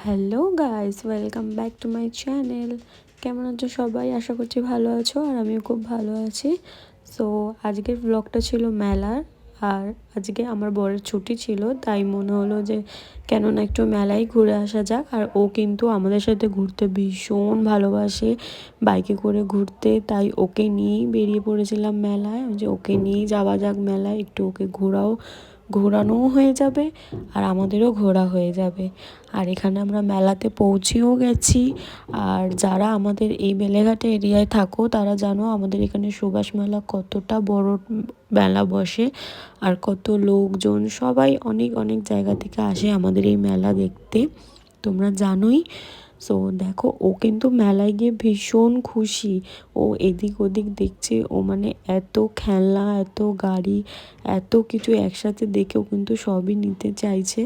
Hello guys, welcome back to my channel. কেমন আছো সবাই? আশা করছি ভালো আছো, আর আমিও খুব ভালো আছি। সো আজকের ব্লগটা ছিল মেলার। আর আজকে আমার বরের ছুটি ছিল, তাই মনে হলো যে কেন না একটু মেলায় ঘুরে আসা যাক। আর ও কিন্তু আমাদের সাথে ঘুরতে ভীষণ ভালোবাসে, বাইকে করে ঘুরতে, তাই ওকে নিয়েই বেরিয়ে পড়েছিলাম মেলায়, যে ওকে নিয়েই যাওয়া যাক মেলায়, একটু ওকে ঘোরানোও হয়ে যাবে আর আমাদেরও ঘোরা হয়ে যাবে। আর এখানে আমরা মেলাতে পৌঁছেও গেছি। আর যারা আমাদের এই বেলেঘাটা এরিয়ায় থাকো তারা জানো আমাদের এখানে সুভাষ মেলা কতটা বড় মেলা বসে, আর কত লোকজন, সবাই অনেক অনেক জায়গা থেকে আসে আমাদের এই মেলা দেখতে, তোমরা জানোই। সো দেখো, ও কিন্তু মেলায় গিয়ে ভীষণ খুশি। ও এদিক ওদিক দেখছে, ও মানে এত খেলনা, এত গাড়ি, এত কিছু একসাথে দেখেও কিন্তু সবই নিতে চাইছে।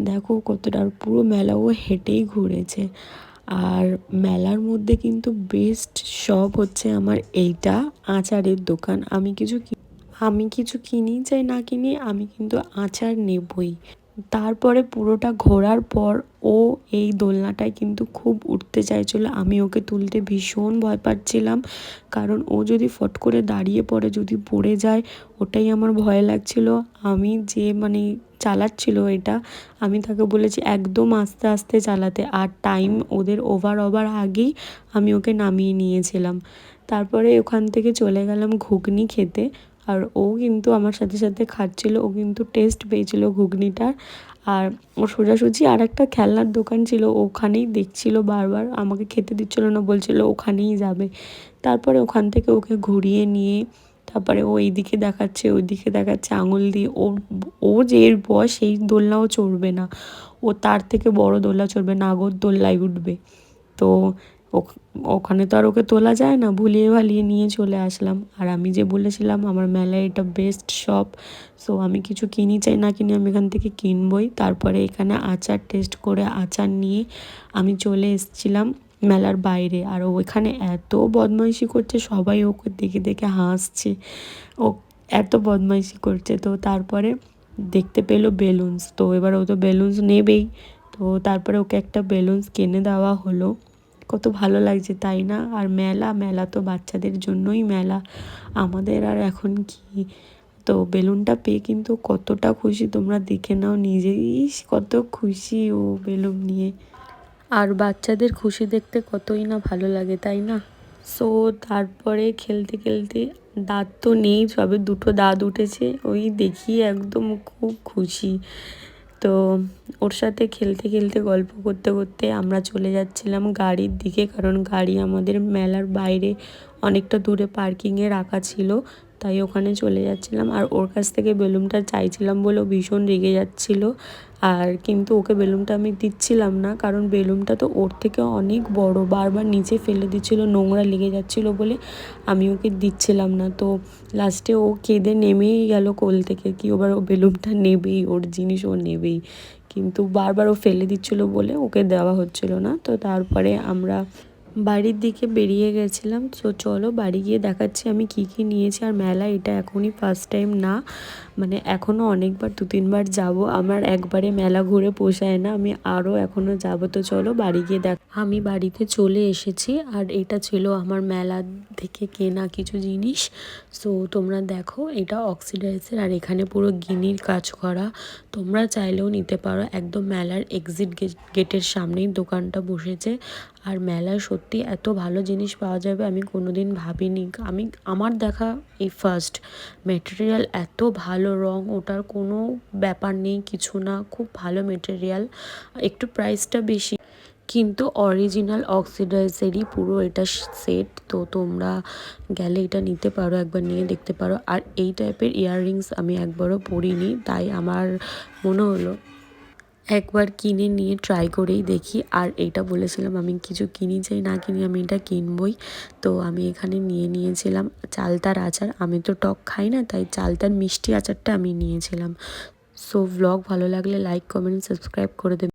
দেখো কতটা, আর পুরো মেলা ও হেঁটেই ঘুরেছে। আর মেলার মধ্যে কিন্তু বেস্ট শপ হচ্ছে আমার এইটা, আচারের দোকান। আমি কিছু কিনি চাই না কিনি, আমি কিন্তু আচার নেবই। তারপরে পুরোটা ঘোরার পর ও এই দোলনাটায় কিন্তু খুব উঠতে চাইছিল। আমি ওকে তুলতে ভীষণ ভয় পাচ্ছিলাম, কারণ ও যদি ফট করে দাঁড়িয়ে পড়ে, যদি পড়ে যায়, ওটাই আমার ভয় লাগছিল। আমি যে চালাচ্ছিল এটা, আমি তাকে বলেছি একদম আস্তে আস্তে চালাতে, আর টাইম ওদের ওভার আগেই আমি ওকে নামিয়ে নিয়েছিলাম। তারপরে ওখান থেকে চলে গেলাম ঘুগনি খেতে। আর ও কিন্তু আমার সাথে সাথে খাচ্ছিল, ও কিন্তু টেস্ট পেয়েছিল ঘুগনিটার। আর ওর সোজাসুজি আর একটা খেলনার দোকান ছিল, ওখানেই দেখছিল বারবার, আমাকে খেতে দিচ্ছিল না, বলছিল ওখানেই যাবে। তারপরে ওখান থেকে ওকে ঘুরিয়ে নিয়ে তারপরে ও এইদিকে দেখাচ্ছে ওইদিকে দেখাচ্ছে আঙুল দিয়ে। ও যে বয়স সেই দোলনাও চড়বে না, ও তার থেকে বড় দোলনা চড়বে, নাগরদোল্লায় উঠবে। তো ওখানে তো আর ওকে তোলা যায় না, ভুলিয়ে ভালিয়ে নিয়ে চলে আসলাম। আর আমি যে বলেছিলাম আমার মেলায় এটা বেস্ট শপ, সো আমি কিছু কিনি চাই না কিনি, আমি এখান থেকে কিনবই। তারপরে এখানে আচার টেস্ট করে আচার নিয়ে আমি চলে এসেছিলাম মেলার বাইরে। আর ওইখানে এত বদমাইশি করছে, সবাই ওকে দেখে দেখে হাসছে, ও এত বদমাইশি করছে। তো তারপরে দেখতে পেলো বেলুনস, তো এবার ও তো বেলুনস নেবেই। তো তারপরে ওকে একটা বেলুনস কিনে দেওয়া হলো। কত ভালো লাগছে তাই না? আর মেলা তো বাচ্চাদের জন্যই মেলা, আমাদের আর এখন কি। তো বেলুনটা পেয়ে কিন্তু কতটা খুশি, তোমরা দেখে নাও নিজেই, কত খুশি ও বেলুন নিয়ে। আর বাচ্চাদের খুশি দেখতে কতই না ভালো লাগে, তাই না? সো তারপরে খেলতে খেলতে, দাঁত তো নেই, সবে দুটো দাঁত উঠেছে, ওই দেখি একদম খুব খুশি। তো ওর সাথে খেলতে খেলতে গল্প করতে করতে আমরা চলে যাচ্ছিলাম গাড়ির দিকে, কারণ গাড়ি আমাদের মেলার বাইরে অনেকটা দূরে পার্কিংয়ে রাখা ছিল, তাই ওখানে চলে যাচ্ছিলাম। আর ওর কাছ থেকে বেলুনটা চাইছিলাম বলে ও ভীষণ রেগে যাচ্ছিল। আর কিন্তু ওকে বেলুনটা আমি দিচ্ছিলাম না, কারণ বেলুনটা তো ওর থেকে অনেক বড়, বারবার নিচে ফেলে দিচ্ছিল, নোংরা লেগে যাচ্ছিলো বলে আমি ওকে দিচ্ছিলাম না। তো লাস্টে ও কেঁদে নেমেই গেল কোল থেকে, কি এবার ও বেলুনটা নেবেই, ওর জিনিস ও নেবেই, কিন্তু বারবার ও ফেলে দিচ্ছিলো বলে ওকে দেওয়া হচ্ছিল না। তো তারপরে আমরা বাড়ির দিকে বেরিয়ে গেছিলাম। তো চলো বাড়ি গিয়ে দেখাচ্ছি আমি কি কি নিয়েছি। আর মেলা এটা এখনই ফার্স্ট টাইম না, এখনও অনেকবার 2-3বার যাব, আমার একবারে মেলা ঘুরে পোষায় না, আমি আরও এখনও যাব। তো চলো বাড়ি গিয়ে আমি বাড়িতে চলে এসেছি। আর এটা ছিল আমার মেলা থেকে কেনা কিছু জিনিস। সো তোমরা দেখো, এটা অক্সিডাইজের, আর এখানে পুরো গিনির কাজ করা, তোমরা চাইলেও নিতে পারো। একদম মেলার এক্সিট গেটের সামনেই দোকানটা বসেছে। আর মেলায় সত্যি এত ভালো জিনিস পাওয়া যাবে আমি কোনোদিন ভাবিনি, আমার দেখা এই ফার্স্ট। মেটেরিয়াল এত ভালো, রং ওটার কোনো ব্যাপার নেই, কিছু না, খুব ভালো মেটেরিয়াল, একটু প্রাইসটা বেশি, কিন্তু অরিজিনাল অক্সিডাইজেরই পুরো এটা সেট। তো তোমরা গেলে এটা নিতে পারো, একবার নিয়ে দেখতে পারো। আর এই টাইপের ইয়াররিংস আমি একবারও পরিনি, তাই আমার মনে হলো একবার কিনে নিয়ে ট্রাই করেই দেখি। আর এইটা বলেছিলাম আমি কিছু কিনি চাই না কিনি, আমি এটা কিনবই। তো আমি এখানে নিয়ে নিয়েছিলাম চালতার আচার, আমি তো টক খাই না, তাই চালতার মিষ্টি আচারটা আমি নিয়েছিলাম। সো ব্লগ ভালো লাগলে লাইক, কমেন্ট, সাবস্ক্রাইব করে দেবেন।